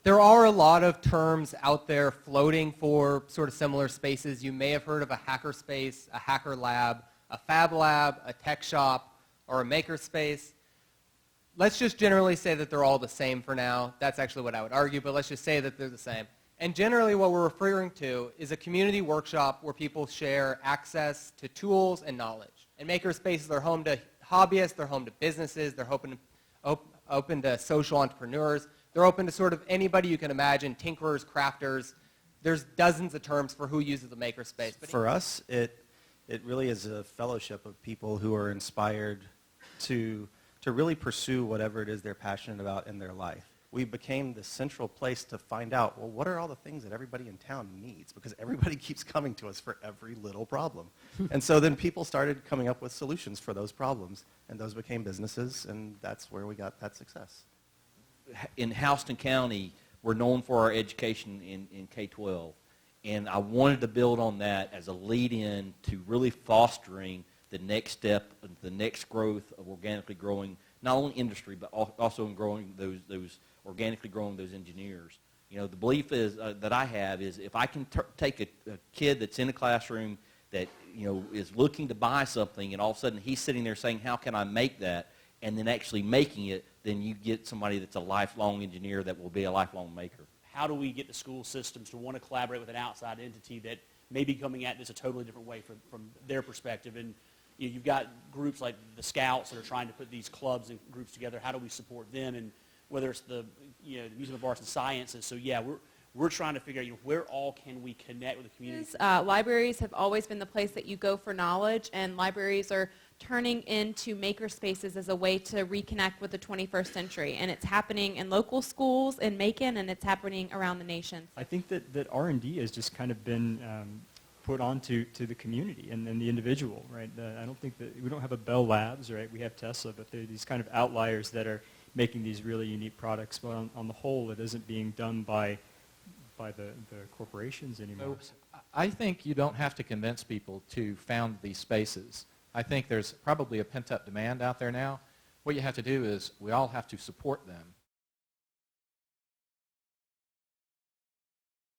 There are a lot of terms out there floating for sort of similar spaces. You may have heard of a hackerspace, a hacker lab, a fab lab, a tech shop, or a makerspace. Let's just generally say that they're all the same for now. That's actually what I would argue, but let's just say that they're the same. And generally what we're referring to is a community workshop where people share access to tools and knowledge. And makerspaces are home to hobbyists, they're home to businesses, they're open to social entrepreneurs. They're open to sort of anybody you can imagine, tinkerers, crafters. There's dozens of terms for who uses the makerspace. For us, it really is a fellowship of people who are inspired to really pursue whatever it is they're passionate about in their life. We became the central place to find out, well, what are all the things that everybody in town needs? Because everybody keeps coming to us for every little problem. And so then people started coming up with solutions for those problems, and those became businesses, and that's where we got that success. In Houston County, we're known for our education in K-12, and I wanted to build on that as a lead-in to really fostering the next step, the next growth of organically growing not only industry, but also in growing those organically growing those engineers. You know, the belief is that I have is if I can take a kid that's in a classroom that, you know, is looking to buy something, and all of a sudden he's sitting there saying, how can I make that, and then actually making it, then you get somebody that's a lifelong engineer that will be a lifelong maker. How do we get the school systems to want to collaborate with an outside entity that may be coming at this a totally different way from their perspective? And you've got groups like the Scouts that are trying to put these clubs and groups together. How do we support them? And whether it's the the Museum of Arts and Sciences. So yeah, we're trying to figure out where all can we connect with the community. Libraries have always been the place that you go for knowledge, and libraries are turning into makerspaces as a way to reconnect with the 21st century. And it's happening in local schools in Macon, and it's happening around the nation. I think that R&D has just kind of been put onto the community and the individual, right? I don't think that we don't have a Bell Labs, right? We have Tesla, but they're these kind of outliers that are making these really unique products. But on the whole, it isn't being done by the corporations anymore. So I think you don't have to convince people to found these spaces. I think there's probably a pent-up demand out there now. What you have to do is we all have to support them